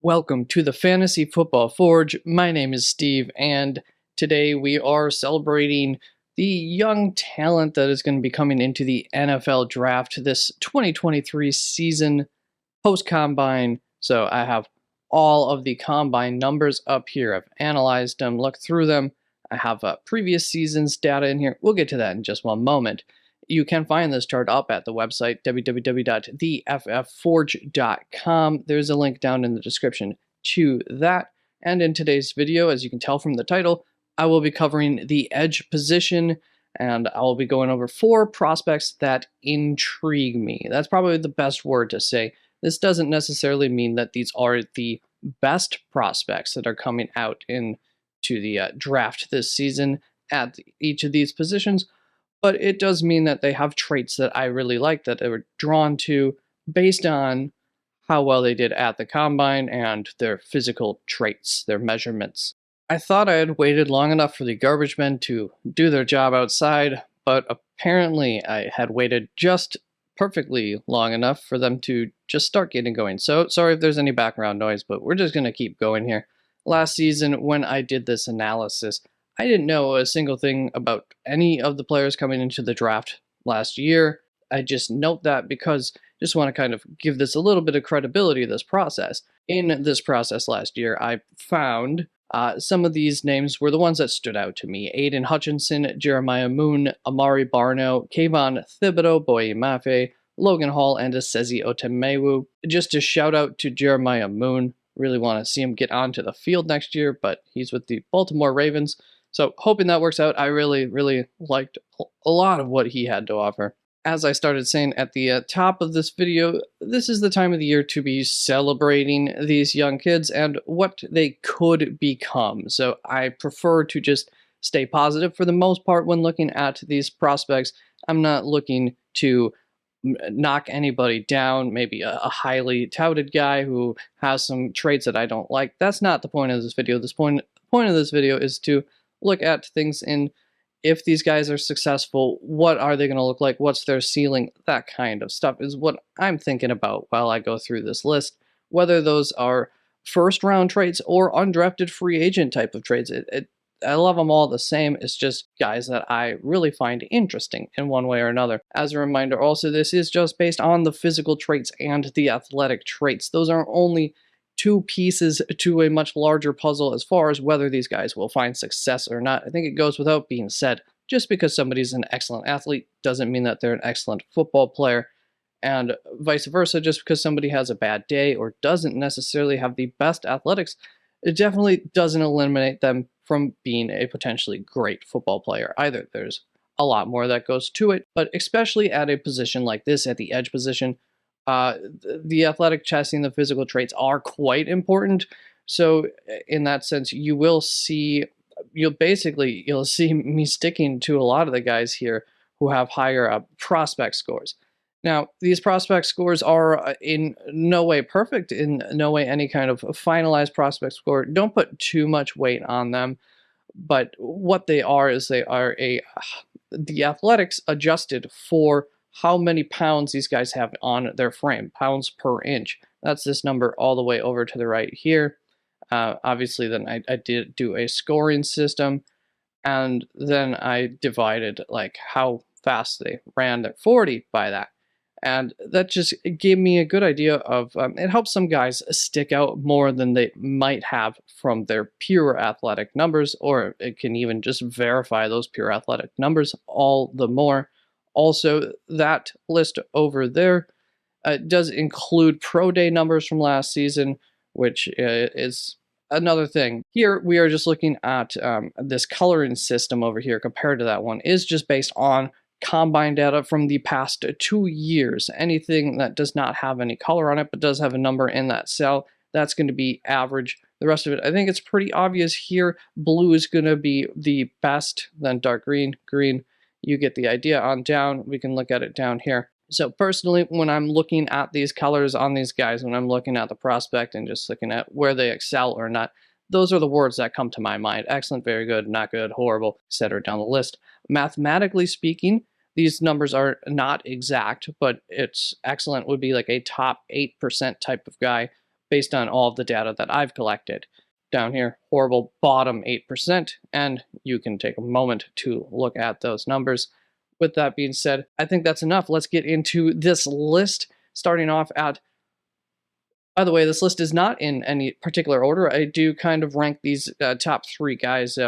Welcome to the Fantasy Football Forge. My name is Steve, and today we are celebrating the young talent that is going to be coming into the NFL draft this 2023 season post-combine. So I have all of the combine numbers up here. I've analyzed them, looked through them. I have previous season's data in here. We'll get to that in just one moment. You can find this chart up at the website, www.theffforge.com. There's a link down in the description to that. And in today's video, as you can tell from the title, I will be covering the edge position, and I will be going over 4 prospects that intrigue me. That's probably the best word to say. This doesn't necessarily mean that these are the best prospects that are coming out into the draft this season at each of these positions, but it does mean that they have traits that I really like, that they were drawn to based on how well they did at the combine and their physical traits, their measurements. I thought I had waited long enough for the garbage men to do their job outside, but apparently I had waited just perfectly long enough for them to just start getting going. So sorry if there's any background noise, but we're just going to keep going here. Last season, when I did this analysis, I didn't know a single thing about any of the players coming into the draft last year. I just note that because I just want to kind of give this a little bit of credibility to this process. In this process last year, I found some of these names were the ones that stood out to me. Aiden Hutchinson, Jeremiah Moon, Amari Barno, Keion Thibodeau, Boye Mafe, Logan Hall, and Asezi Otemewu. Just a shout out to Jeremiah Moon. Really want to see him get onto the field next year, but he's with the Baltimore Ravens. So hoping that works out. I really liked a lot of what he had to offer. As I started saying at the top of this video, this is the time of the year to be celebrating these young kids and what they could become. So I prefer to just stay positive for the most part when looking at these prospects. I'm not looking to knock anybody down, maybe a highly touted guy who has some traits that I don't like. That's not the point of this video. The point of this video is to look at things in, if these guys are successful, what are they going to look like? What's their ceiling? That kind of stuff is what I'm thinking about while I go through this list. Whether those are first round traits or undrafted free agent type of traits, I love them all the same. It's just guys that I really find interesting in one way or another. As a reminder, also, this is just based on the physical traits and the athletic traits. Those are only 2 pieces to a much larger puzzle as far as whether these guys will find success or not. I think it goes without being said. Just because somebody's an excellent athlete doesn't mean that they're an excellent football player, and vice versa. Just because somebody has a bad day or doesn't necessarily have the best athletics, it definitely doesn't eliminate them from being a potentially great football player either. There's a lot more that goes to it, but especially at a position like this, at the edge position, the athletic testing, the physical traits are quite important. So in that sense, you'll see me sticking to a lot of the guys here who have higher prospect scores. Now, these prospect scores are in no way perfect, in no way any kind of finalized prospect score. Don't put too much weight on them, but what they are is they are the athletics adjusted for how many pounds these guys have on their frame, pounds per inch. That's this number all the way over to the right here. Obviously, then I did do a scoring system, and then I divided like how fast they ran their 40 by that. And that just gave me a good idea of, it helps some guys stick out more than they might have from their pure athletic numbers, or it can even just verify those pure athletic numbers all the more. Also, that list over there does include pro day numbers from last season, which is another thing. Here, we are just looking at this coloring system over here compared to that one is just based on combine data from the past 2 years. Anything that does not have any color on it but does have a number in that cell, that's going to be average. The rest of it, I think it's pretty obvious here. Blue is going to be the best, then dark green, green. You get the idea on down. We can look at it down here. So personally, when I'm looking at these colors on these guys, when I'm looking at the prospect and just looking at where they excel or not, those are the words that come to my mind. Excellent, very good, not good, horrible, etc. down the list. Mathematically speaking, these numbers are not exact, but it's excellent would be like a top 8% type of guy. based on all of the data that I've collected. Down here, horrible bottom 8%, and you can take a moment to look at those numbers. With that being said, I think that's enough. Let's get into this list, starting off at, by the way, this list is not in any particular order. I do kind of rank these top 3 guys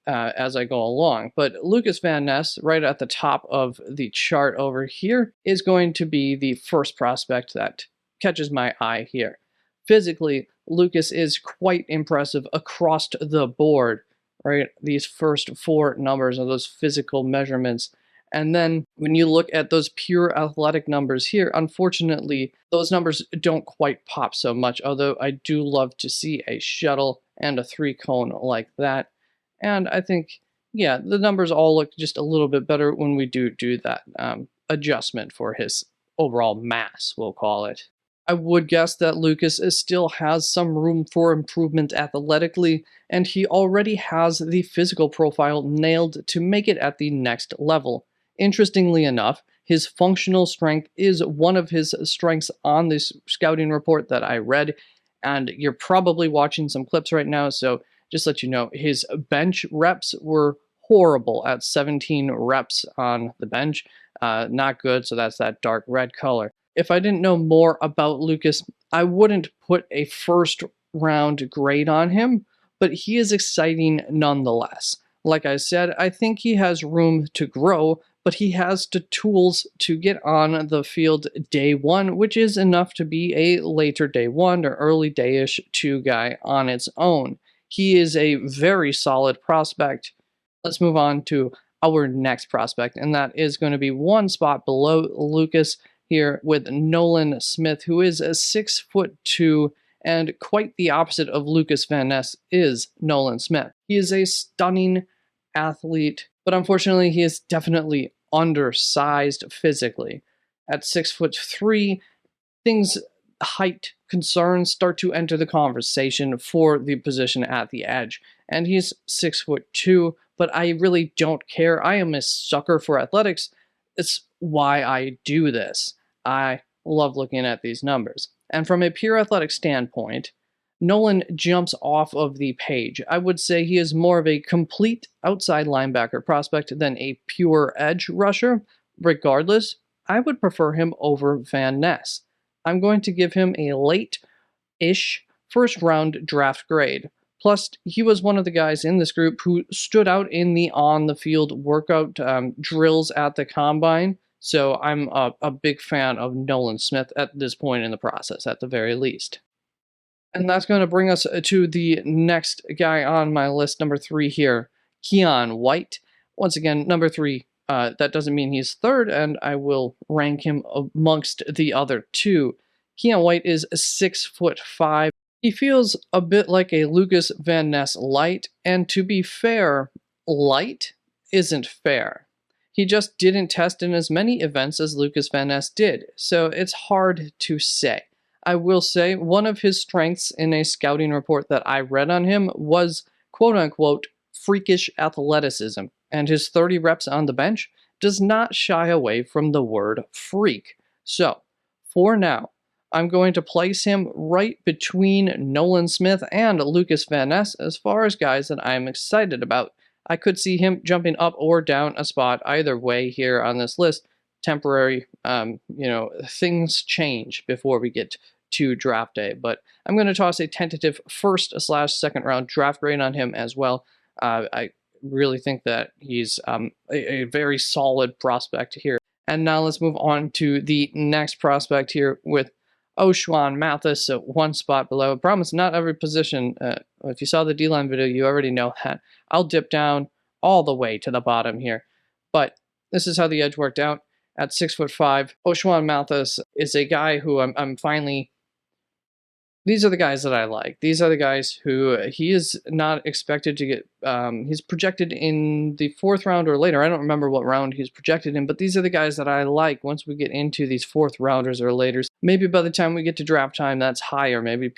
as I go along. But Lukas Van Ness, right at the top of the chart over here, is going to be the first prospect that catches my eye here. Physically, Lukas is quite impressive across the board, right? These first 4 numbers are those physical measurements. And then when you look at those pure athletic numbers here, unfortunately, those numbers don't quite pop so much, although I do love to see a shuttle and a 3-cone like that. And I think, yeah, the numbers all look just a little bit better when we do that adjustment for his overall mass, we'll call it. I would guess that Lukas still has some room for improvement athletically, and he already has the physical profile nailed to make it at the next level. Interestingly enough, his functional strength is one of his strengths on this scouting report that I read, and you're probably watching some clips right now, so just let you know, his bench reps were horrible at 17 reps on the bench. Not good, so that's that dark red color. If I didn't know more about Lukas, I wouldn't put a first round grade on him, but he is exciting nonetheless. Like I said, I think he has room to grow, but he has the tools to get on the field day 1, which is enough to be a later day 1 or early day-ish 2 guy on its own. He is a very solid prospect. Let's move on to our next prospect, and that is going to be 1 spot below Lukas here with Nolan Smith, who is a 6'2", and quite the opposite of Lukas Van Ness is Nolan Smith. He is a stunning athlete, but unfortunately he is definitely undersized physically. At 6'3", height concerns start to enter the conversation for the position at the edge. And he's 6'2", but I really don't care. I am a sucker for athletics. It's why I do this. I love looking at these numbers. And from a pure athletic standpoint, Nolan jumps off of the page. I would say he is more of a complete outside linebacker prospect than a pure edge rusher. Regardless, I would prefer him over Van Ness. I'm going to give him a late-ish first-round draft grade. Plus, he was one of the guys in this group who stood out in the on-the-field workout drills at the combine. So I'm a big fan of Nolan Smith at this point in the process, at the very least. And that's going to bring us to the next guy on my list, number 3 here, Keion White. Once again, number 3. That doesn't mean he's third, and I will rank him amongst the other 2. Keion White is 6'5". He feels a bit like a Lukas Van Ness light, and to be fair, light isn't fair. He just didn't test in as many events as Lukas Van Ness did, so it's hard to say. I will say one of his strengths in a scouting report that I read on him was quote-unquote freakish athleticism, and his 30 reps on the bench does not shy away from the word freak. So, for now, I'm going to place him right between Nolan Smith and Lukas Van Ness as far as guys that I'm excited about. I could see him jumping up or down a spot either way here on this list. Temporary, things change before we get to draft day, but I'm going to toss a tentative first/second round draft grade on him as well. I really think that he's a very solid prospect here. And now let's move on to the next prospect here with Ochaun Mathis, so 1 spot below. I promise not every position. If you saw the D-line video, you already know that. I'll dip down all the way to the bottom here. But this is how the edge worked out. At 6'5", Ochaun Mathis is a guy who I'm finally... These are the guys that I like. These are the guys who he is not expected to get... he's projected in the 4th round or later. I don't remember what round he's projected in, but these are the guys that I like once we get into these 4th rounders or laters. Maybe by the time we get to draft time, that's higher. Maybe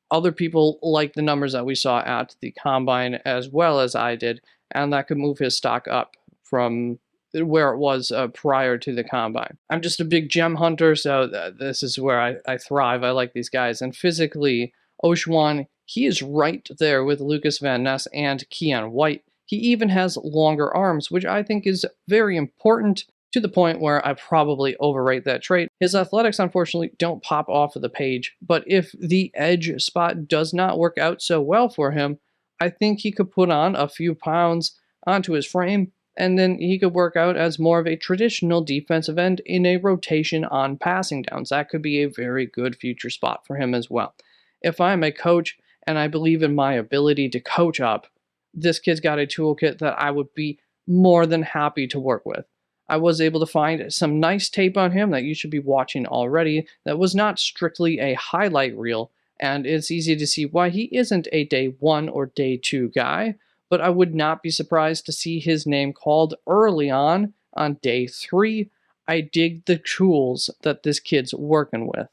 other people like the numbers that we saw at the combine as well as I did, and that could move his stock up from where it was prior to the combine. I'm just a big gem hunter, so this is where I thrive. I like these guys. And physically, Ochaun, he is right there with Lukas Van Ness and Keion White. He even has longer arms, which I think is very important, to the point where I probably overrate that trait. His athletics, unfortunately, don't pop off of the page, but if the edge spot does not work out so well for him, I think he could put on a few pounds onto his frame, and then he could work out as more of a traditional defensive end in a rotation on passing downs. That could be a very good future spot for him as well. If I'm a coach and I believe in my ability to coach up, this kid's got a toolkit that I would be more than happy to work with. I was able to find some nice tape on him that you should be watching already that was not strictly a highlight reel, and it's easy to see why he isn't a day 1 or day 2 guy, but I would not be surprised to see his name called early on day 3. I dig the tools that this kid's working with.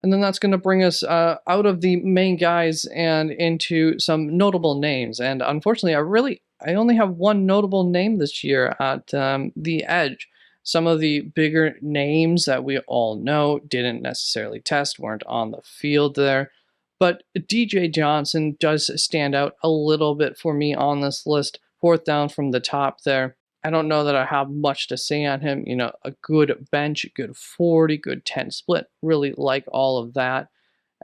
And then that's going to bring us out of the main guys and into some notable names. And unfortunately, I only have one notable name this year at the edge. Some of the bigger names that we all know didn't necessarily test, weren't on the field there. But DJ Johnson does stand out a little bit for me on this list. 4th down from the top there. I don't know that I have much to say on him. You know, a good bench, good 40, good 10 split. Really like all of that.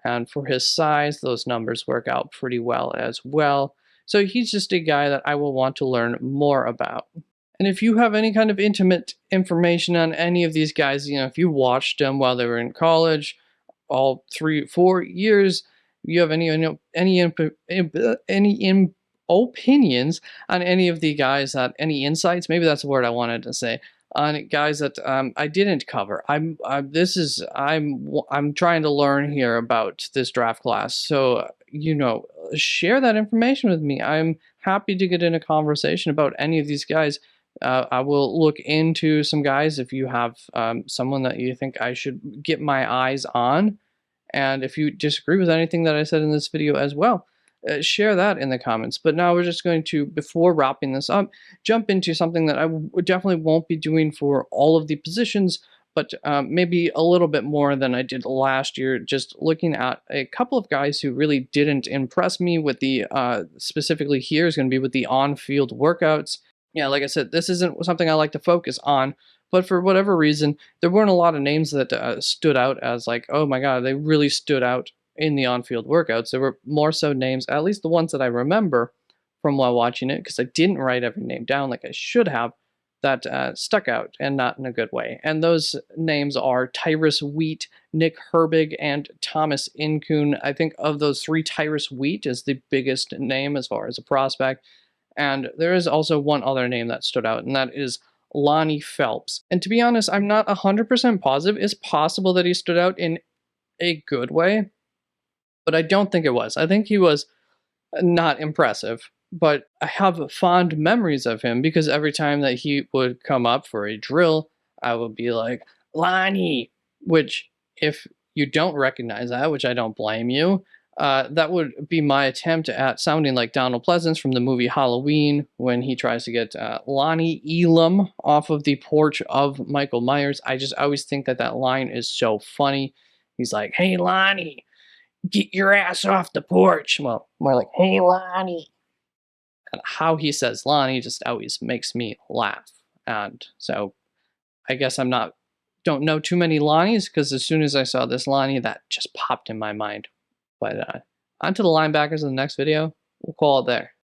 And for his size, those numbers work out pretty well as well. So he's just a guy that I will want to learn more about. And if you have any kind of intimate information on any of these guys, you know, if you watched them while they were in college, all 3-4 years, you have any opinions on any of the guys, that any insights, maybe that's the word I wanted to say, on guys that I didn't cover. I'm trying to learn here about this draft class, so you know, share that information with me. I'm happy to get in a conversation about any of these guys. I will look into some guys if you have someone that you think I should get my eyes on, and if you disagree with anything that I said in this video as well, share that in the comments. But now we're just going to, before wrapping this up, jump into something that I definitely won't be doing for all of the positions, but maybe a little bit more than I did last year, just looking at a couple of guys who really didn't impress me with the, specifically here is going to be with the on-field workouts. Yeah, like I said, this isn't something I like to focus on, but for whatever reason, there weren't a lot of names that stood out as like, oh my god, they really stood out in the on-field workouts. There were more so names, at least the ones that I remember from while watching it, because I didn't write every name down like I should have, that stuck out, and not in a good way. And those names are Tyrus Wheat, Nick Herbig, and Thomas Incoon. I think of those 3, Tyrus Wheat is the biggest name as far as a prospect. And there is also one other name that stood out, and that is Lonnie Phelps. And to be honest, I'm not 100% positive. It's possible that he stood out in a good way, but I don't think it was. I think he was not impressive, but I have fond memories of him because every time that he would come up for a drill, I would be like, Lonnie, which if you don't recognize that, which I don't blame you, that would be my attempt at sounding like Donald Pleasance from the movie Halloween when he tries to get Lonnie Elam off of the porch of Michael Myers. I always think that that line is so funny. He's like, hey, Lonnie, get your ass off the porch. Well, more like, hey, Lonnie. And how he says Lonnie just always makes me laugh. And so I guess don't know too many Lonnies, because as soon as I saw this Lonnie, that just popped in my mind. But on to the linebackers in the next video. We'll call it there.